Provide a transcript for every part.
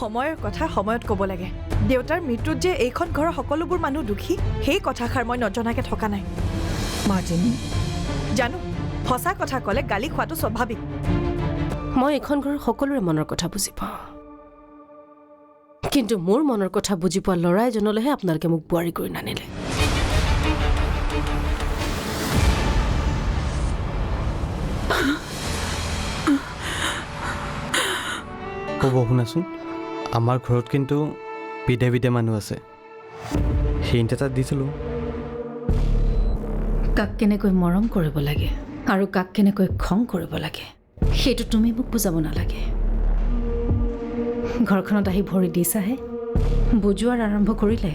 সময়ৰ কথা সময়ত ক'ব লাগে। দেউতাৰ মৃত্যুত যে এইখন ঘৰৰ সকলোবোৰ মানুহ দুখী, সেই কথাষাৰ মই নজনাকে থকা নাই। মাজনী জানো, সঁচা কথা ক'লে গালি খোৱাটো স্বাভাৱিক। মই এইখন ঘৰৰ সকলোৰে মনৰ কথা বুজি পাওঁ, কিন্তু মোৰ মনৰ কথা বুজি পোৱা ল'ৰা এজনলৈহে আপোনালোকে মোক বোৱাৰী কৰি নানিলে। ক'ব শুনাচোন, আমাৰ ঘৰত কিন্তু বিধে বিধে মানুহ আছে। হিণ্ট এটা দিছিলোঁ। কাক কেনেকৈ মৰম কৰিব লাগে আৰু কাক কেনেকৈ খং কৰিব লাগে সেইটো তুমি মোক বুজাব নালাগে। ঘৰখনত আহি ভৰি দিছাহে, বুজোৱাৰ আৰম্ভ কৰিলে।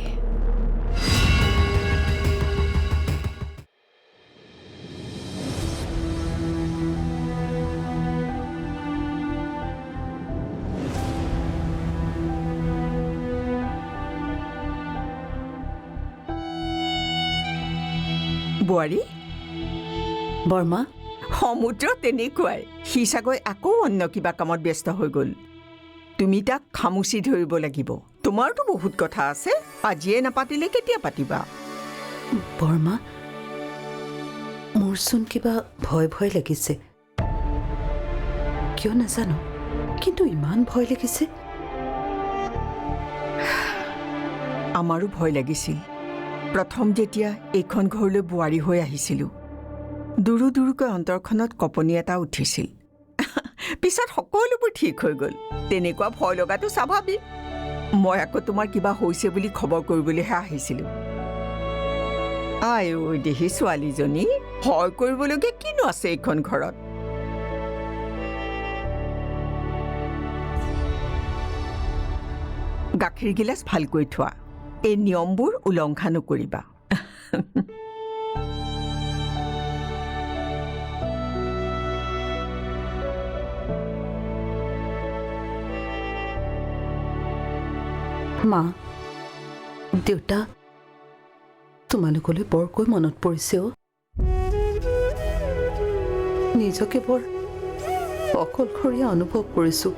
বোৱাৰী বৰ্মা, সমুদ্ৰ তেনেকুৱাই, সি চাগৈ আকৌ অন্য কিবা কামত ব্যস্ত হৈ গ'ল। তুমি তাক খামুচি ধৰিব লাগিব। তোমাৰতো বহুত কথা আছে, আজিয়ে নাপাতিলে কেতিয়া পাতিবা? বৰ্মা, মোৰচোন কিবা ভয় ভয় লাগিছে। কিয় নাজানো, কিন্তু ইমান ভয় লাগিছে। আমাৰো ভয় লাগিছিল প্ৰথম যেতিয়া এইখন ঘৰলৈ বোৱাৰী হৈ আহিছিলোঁ। দুৰু দুৰুকৈ অন্তৰখনত কঁপনি এটা উঠিছিল। পিছত সকলোবোৰ ঠিক হৈ গ'ল। তেনেকুৱা ভয় লগাটো স্বাভাৱিক। মই আকৌ তোমাৰ কিবা হৈছে বুলি খবৰ কৰিবলৈহে আহিছিলোঁ। আই ঐ দেহি ছোৱালীজনী, ভয় কৰিবলগীয়া কিনো আছে এইখন ঘৰত? গাখীৰ গিলাচ ভালকৈ থোৱা, এই নিয়মবোৰ উলংঘা নকৰিবা। মা, দেউতা, তোমালোকলৈ বৰকৈ মনত পৰিছে অ'। নিজকে বৰ অকলশৰীয়া অনুভৱ কৰিছোঁ।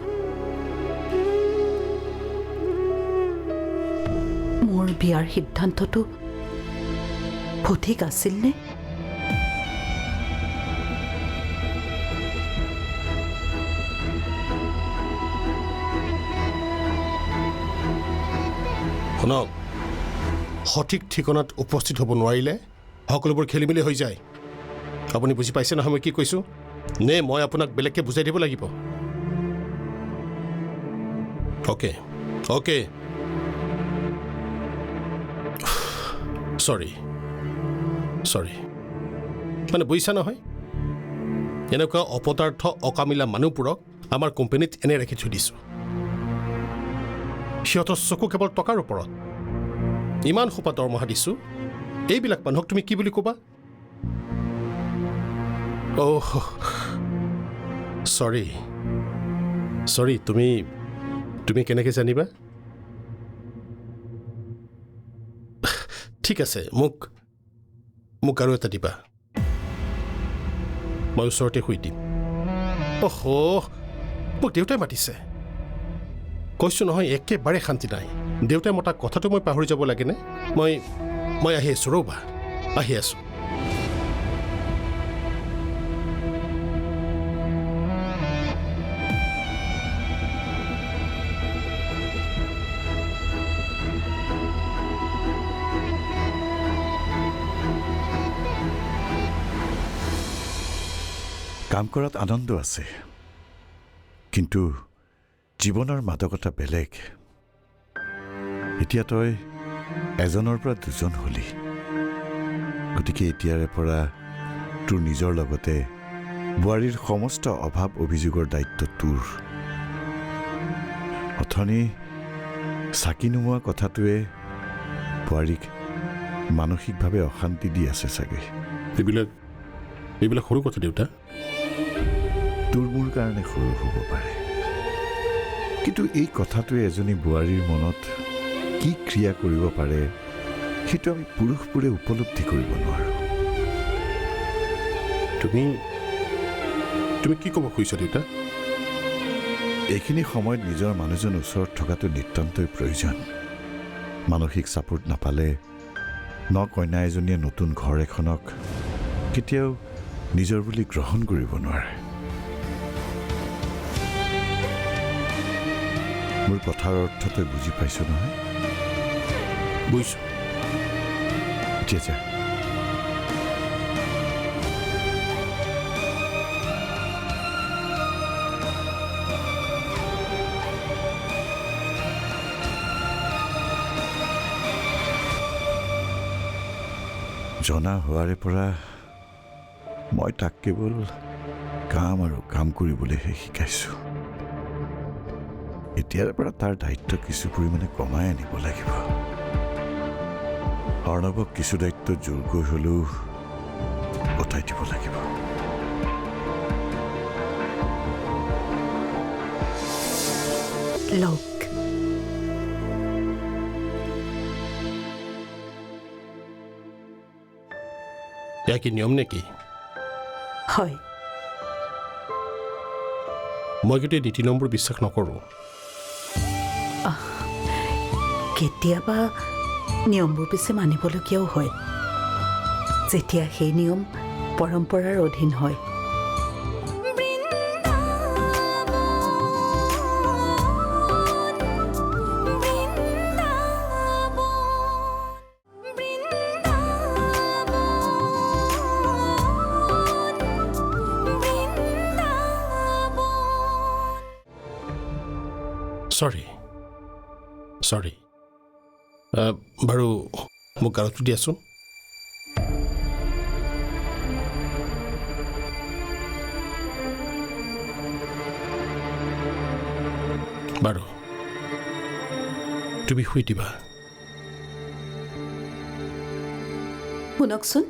মোৰ বিয়াৰ সিদ্ধান্তটো সঠিক আছিল নে? শুনক, সঠিক ঠিকনাত উপস্থিত হ'ব নোৱাৰিলে সকলোবোৰ খেলি মেলি হৈ যায়। আপুনি বুজি পাইছে নহয় মই কি কৈছোঁ? নে মই আপোনাক বেলেগকৈ বুজাই দিব লাগিব? অ'কে অ'কে, চৰি চৰি, মানে বুজিছা নহয়, এনেকুৱা অপদাৰ্থ অকামিলা মানুহবোৰক আমাৰ কোম্পানীত এনে ৰাখি থৈ দিছোঁ। সিহঁতৰ চকু কেৱল টকাৰ ওপৰত। ইমান সোপা দৰমহা দিছোঁ, এইবিলাক মানুহক তুমি কি বুলি ক'বা? অ' চৰি চৰি, তুমি কেনেকৈ জানিবা? ঠিক আছে, মোক আৰু এটা দিবা, মই ওচৰতে শুই দিম। অহ, মোক দেউতাই মাতিছে। কৈছোঁ নহয়, একেবাৰে শান্তি নাই। দেউতাই মতা কথাটো মই পাহৰি যাব লাগেনে? মই আহি আছোঁ, ৰ'বা, আহি আছোঁ। কাম কৰাত আনন্দ আছে, কিন্তু জীৱনৰ মাদকতা বেলেগ। এতিয়া তই এজনৰ পৰা দুজন হলি, গতিকে এতিয়াৰে পৰা তোৰ নিজৰ লগতে বোৱাৰীৰ সমস্ত অভাৱ অভিযোগৰ দায়িত্ব তোৰ। অথনি চাকি নোমোৱা কথাটোৱে বোৱাৰীক মানসিকভাৱে অশান্তি দি আছে চাগে। এইবিলাক সৰু কথা দেউতা। তোৰ মোৰ কাৰণে সৰু হ'ব পাৰে, কিন্তু এই কথাটোৱে এজনী বোৱাৰীৰ মনত কি ক্ৰিয়া কৰিব পাৰে সেইটো আমি পুৰুষবোৰে উপলব্ধি কৰিব নোৱাৰোঁ। তুমি কি ক'ব খুজিছা দেউতা? এইখিনি সময়ত নিজৰ মানুহজন ওচৰত থকাটো নিতান্তই প্ৰয়োজন। মানসিক ছাপোৰ্ট নাপালে কন্যা এজনীয়ে নতুন ঘৰ এখনক কেতিয়াও নিজৰ বুলি গ্ৰহণ কৰিব নোৱাৰে। মোৰ কথাৰ অৰ্থ তই বুজি পাইছ নহয়? বুজিছোঁ। এতিয়া যা। জনা হোৱাৰে পৰা মই তাক কেৱল কাম আৰু কাম কৰিবলৈহে শিকাইছোঁ। এতিয়াৰ পৰা তাৰ দায়িত্ব কিছু পৰিমাণে কমাই আনিব লাগিব। অৰ্ণৱক কিছু দায়িত্ব জোৰকৈ হ'লেও গতাই দিব লাগিব। লওক, এয়া কি নিয়ম নেকি? হয়, মই কিন্তু এই নীতি নিয়মবোৰ বিশ্বাস নকৰোঁ। কেতিয়াবা নিয়মবোৰ পিছে মানিবলগীয়াও হয়, যেতিয়া সেই নিয়ম পৰম্পৰাৰ অধীন হয়। চৰি বাৰু মোক গালটো দিয়াচোন। বাৰু তুমি শুই দিবা। শুনকচোন,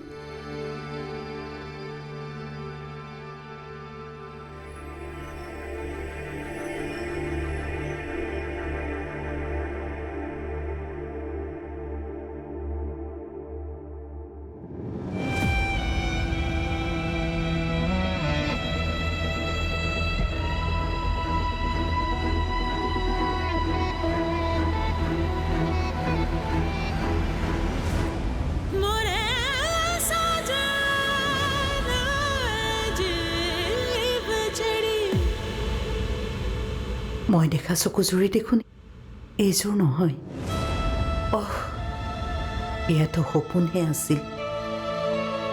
মই দেখা চকুযোৰি দেখোন এইযোৰ নহয়। এয়াতো সপোনহে আছিল।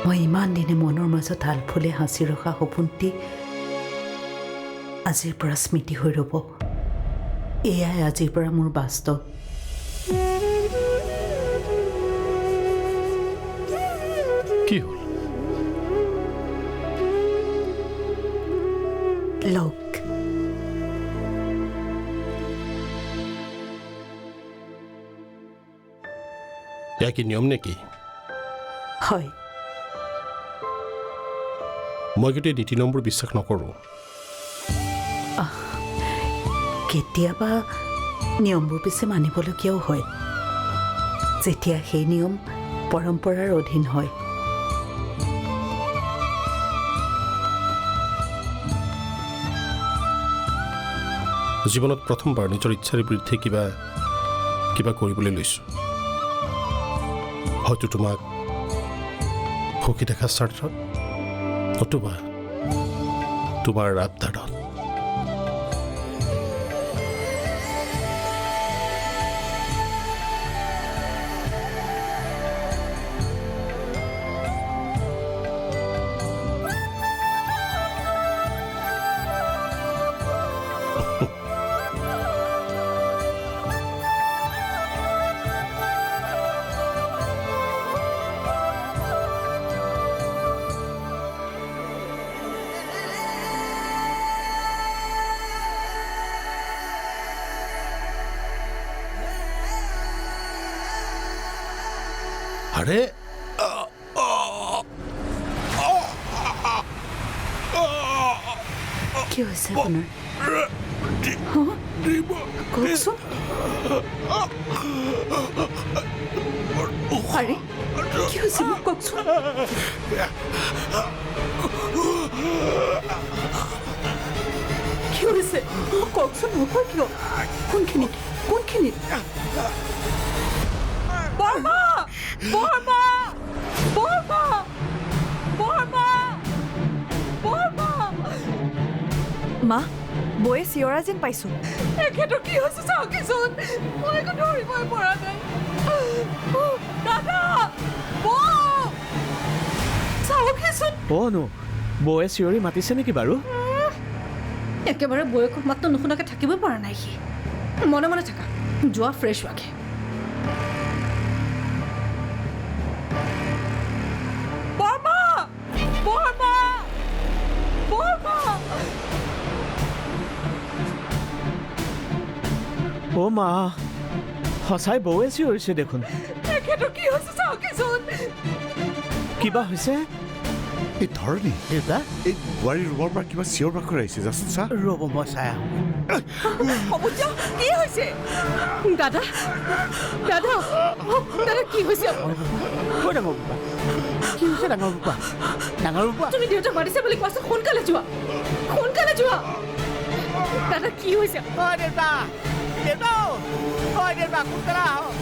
মই ইমান দিনে মনৰ মাজত হাল ফুলে সাঁচি ৰখা সপোনটি আজিৰ পৰা স্মৃতি হৈ ৰ'ব। এয়াই আজিৰ পৰা মোৰ বাস্তৱ। কি হ'ল? লওক, এয়া কি নিয়ম নেকি? হয়, মই কিন্তু এই নীতি নিয়মবোৰ বিশ্বাস নকৰোঁ। কেতিয়াবা নিয়মবোৰ পিছে মানিবলগীয়াও হয়, যেতিয়া সেই নিয়ম পৰম্পৰাৰ অধীন হয়। জীৱনত প্ৰথমবাৰ নিজৰ ইচ্ছাৰ বিৰুদ্ধে কিবা কৰিবলৈ লৈছোঁ। হয়তো তোমাক সুখী দেখা স্বাৰ্থত, নতুবা তোমাৰ আবদাৰত। আৰে কি হৈছে আপোনাৰ কওকচোন আৰে কি হৈছে মোক কওকচোন কি হৈছে কওকচোন নকয় কিয় কোনখিনিত কোনখিনিত বৰমা বৰমা বৰমা বৰমা বৰমা মা বৌয়ে চিঞৰা যেন পাইছোঁ এখেতৰ কি হৈছে চাওকচোন মই একো ধৰিবই পৰা নাই দাদা বৌ চাওকচোন অ'নো বৌয়ে চিঞৰি মাতিছে নেকি বাৰু একেবাৰে বয়সত মাত্ৰ নুশুনাকৈ থাকিবই পৰা নাই সি মনে মনে থাকা যোৱা ফ্ৰেছ হোৱাকে বৰমা বৰমা বৰমা অ' মা সঁচাই বৌয়ে চিঞৰিছে দেখোন এখেতৰ কি হৈছে চাওকচোন কিবা হৈছে এই ধৰণী দেউতা এই বোৱাৰীৰ ৰুমৰ পৰা কিবা চিঞৰ বাখৰ আহিছে যাচোন চা ৰ'ব মই চাই আহোঁ হ'ব দিয়ক কি হৈছে দাদা দাদা দাদা কি হৈছে কৈ ডাঙৰ বোপা কি হৈছে ডাঙৰ বোপা ডাঙৰ বোপা তুমি দেউতাক মাতিছে বুলি কোৱাচোন সোনকালে যোৱা দাদা কি হৈছে ঐ দেউতা দেউতা ঐ দেউতা সোনকালে আহক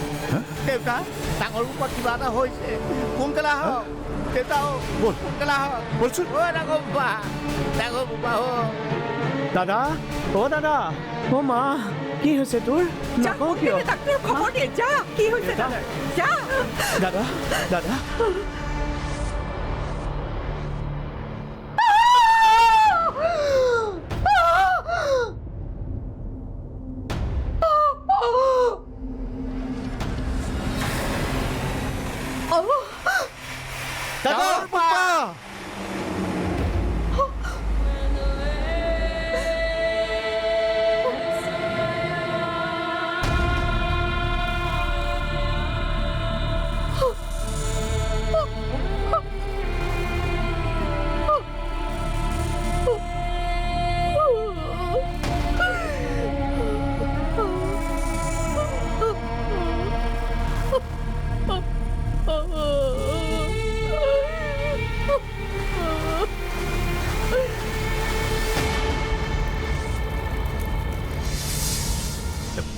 দেউতা ডাঙৰ বোপা কিবা এটা হৈছে সোনকালে আহক দেউতা ব'ল সোনকালে আহক বলচোন ঐ ডাঙৰ বোপা দাদা অ' দাদা অ' মা কি হৈছে তোৰ নকওঁ কিয় ডাক্তৰক খবৰ দিয়ে যা কি হৈছে দাদা যা দাদা দাদা ডাঙৰ বোপা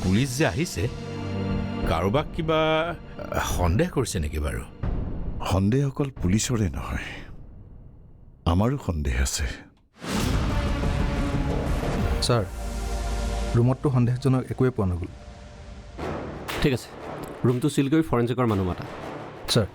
পুলিচ যে আহিছে কাৰোবাক কিবা সন্দেহ কৰিছে নেকি বাৰু সন্দেহ অকল পুলিচৰে নহয় আমাৰো সন্দেহ আছে ছাৰ ৰুমতটো সন্দেহজনক একোৱে পোৱা নগ'ল ঠিক আছে ৰুমটো চিল কৰি ফৰেঞ্চিকৰ মানুহ মাতা ছাৰ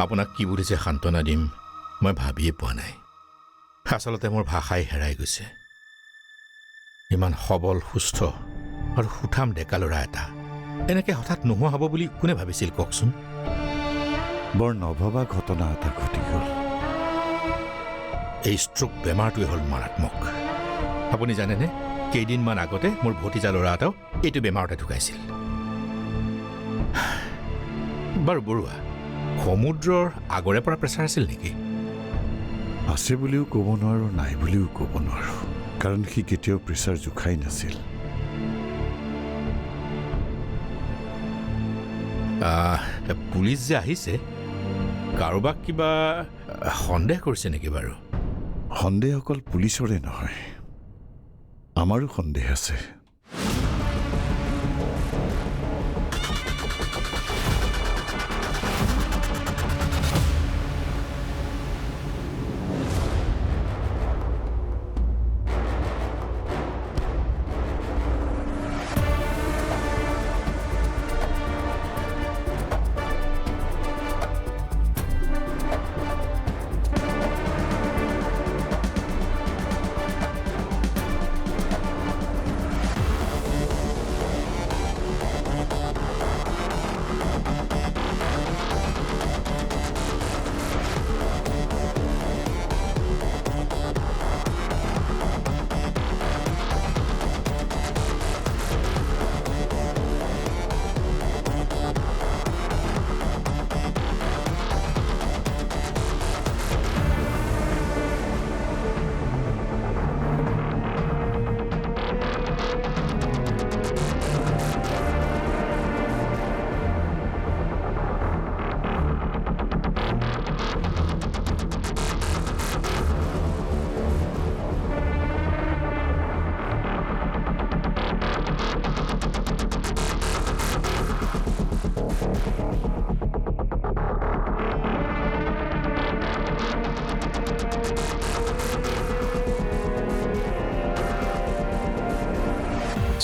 আপোনাক কি বুলিছে সান্তনা দিম মই ভাবিয়ে পোৱা নাই আচলতে মোৰ ভাষাই হেৰাই গৈছে ইমান সবল সুস্থ আৰু সুঠাম ডেকা ল'ৰা এটা এনেকৈ হঠাৎ নোহোৱা হ'ব বুলি কোনে ভাবিছিল কওকচোন বৰ নভবা ঘটনা এটা ঘটি গ'ল এই ষ্ট্ৰোক বেমাৰটোৱে হ'ল মাৰাত্মক আপুনি জানেনে কেইদিনমান আগতে মোৰ ভতিজা ল'ৰা এটাও এইটো বেমাৰতে ঢুকাইছিল বাৰু বৰুৱা সমুদ্ৰৰ আগৰে পৰা প্ৰেছাৰ আছিল নেকি? আছে বুলিও ক'ব নোৱাৰোঁ, নাই বুলিও ক'ব নোৱাৰোঁ, কাৰণ সি কেতিয়াও প্ৰেছাৰ জোখাই নাছিল। পুলিচ যে আহিছে, কাৰোবাক কিবা সন্দেহ কৰিছে নেকি বাৰু? সন্দেহ অকল পুলিচৰে নহয়, আমাৰো সন্দেহ আছে।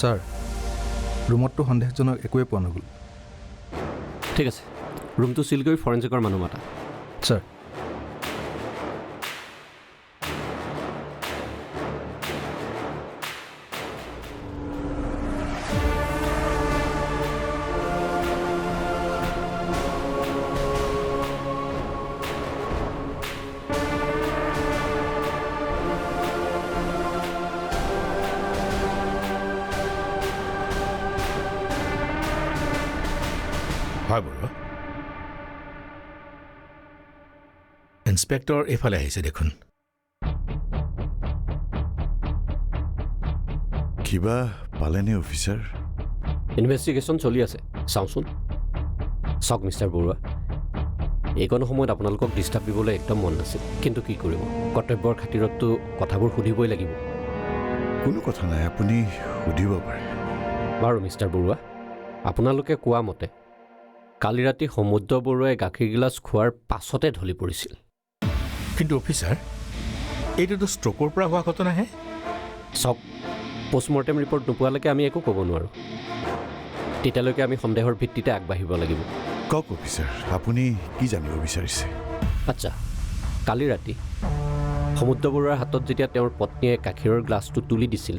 ছাৰ, ৰুমতটো সন্দেহজনক একোৱে পোৱা নগ'ল। ঠিক আছে, ৰুমটো চিল কৰি ফৰেঞ্চিকৰ মানুহ মাতা। ছাৰ, হয় বৰুৱা। ইন্সপেক্টৰ এইফালে আহিছে দেখোন। কিবা পালেনে অফিচাৰ? ইনভেষ্টিগেশ্যন চলি আছে, চাওঁচোন। চাওক মিষ্টাৰ বৰুৱা, এইকণ সময়ত আপোনালোকক ডিষ্টাৰ্ব দিবলৈ একদম মন নাছিল, কিন্তু কি কৰিব, কৰ্তব্যৰ খাতিৰততো কথাবোৰ সুধিবই লাগিব। কোনো কথা নাই, আপুনি সুধিব পাৰে। বাৰু মিষ্টাৰ বৰুৱা, আপোনালোকে কোৱা মতে কালি ৰাতি সমুদ্ৰ বৰুৱাই গাখীৰ গিলাচ খোৱাৰ পাছতে ঢলি পৰিছিল। কিন্তু অফিচাৰ, এইটোতো ষ্ট্ৰ'কৰ পৰা হোৱা ঘটনাহে। চাওক, পষ্টমৰ্টেম ৰিপৰ্ট নোপোৱালৈকে আমি একো ক'ব নোৱাৰোঁ। তেতিয়ালৈকে আমি সন্দেহৰ ভিত্তিতে আগবাঢ়িব লাগিব। কওক অফিচাৰ, আপুনি কি জানিব বিচাৰিছে? আচ্ছা, কালি ৰাতি সমুদ্ৰ বৰুৱাৰ হাতত যেতিয়া তেওঁৰ পত্নীয়ে গাখীৰৰ গ্লাছটো তুলি দিছিল,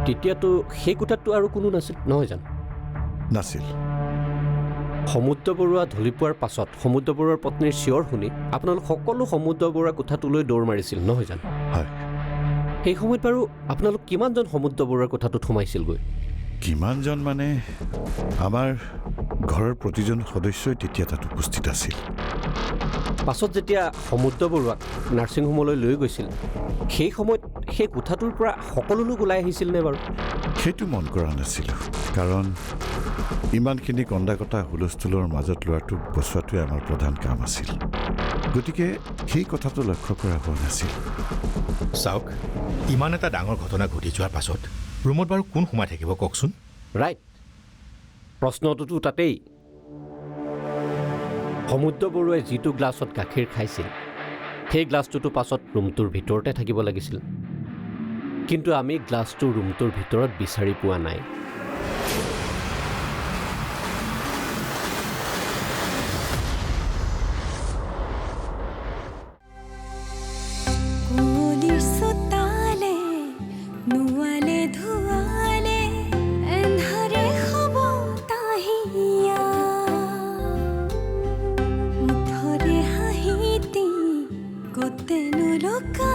তেতিয়াতো সেই কোঠাততো আৰু কোনো নাছিল, নহয় জানো? নাছিল। সমুদ্ৰ বৰুৱা ঢলি পোৱাৰ পাছত সমুদ্ৰ বৰুৱাৰ পত্নীৰ চিঞৰ শুনি আপোনালোক সকলো সমুদ্ৰ বৰুৱাৰ কোঠাটোলৈ দৌৰ মাৰিছিল, নহয় জানো? হয়। সেই সময়ত বাৰু আপোনালোক কিমানজন সমুদ্ৰ বৰুৱাৰ কোঠাটোত সোমাইছিলগৈ? কিমানজন মানে আমাৰ ঘৰৰ প্ৰতিজন সদস্যই তেতিয়া তাত উপস্থিত আছিল। পাছত যেতিয়া সমুদ্ৰ বৰুৱাক নাৰ্ছিং হোমলৈ লৈ গৈছিল, সেই সময়ত সেই কোঠাটোৰ পৰা সকলো লোক ওলাই আহিছিল নে বাৰু? সেইটো মন কৰা নাছিলোঁ, কাৰণ ইমানখিনি কন্দা-কটা হুলস্থুলৰ মাজত ল'ৰাটোক বচোৱাটোৱে আমাৰ প্ৰধান কাম আছিল। গতিকে সেই কথাটো লক্ষ্য কৰা হোৱা নাছিল। চাওক, ইমান এটা ডাঙৰ ঘটনা ঘটি যোৱাৰ পাছত ৰুমত বাৰু কোন সোমাই থাকিব কওকচোন? ৰাইট, প্ৰশ্নটোতো তাতেই। সমুদ্ৰ বৰুৱাই যিটো গ্লাছত গাখীৰ খাইছিল, সেই গ্লাছটোতো পাছত ৰুমটোৰ ভিতৰতে থাকিব লাগিছিল, কিন্তু আমি গ্লাছটো ৰুমটোৰ ভিতৰত বিচাৰি পোৱা নাই। Look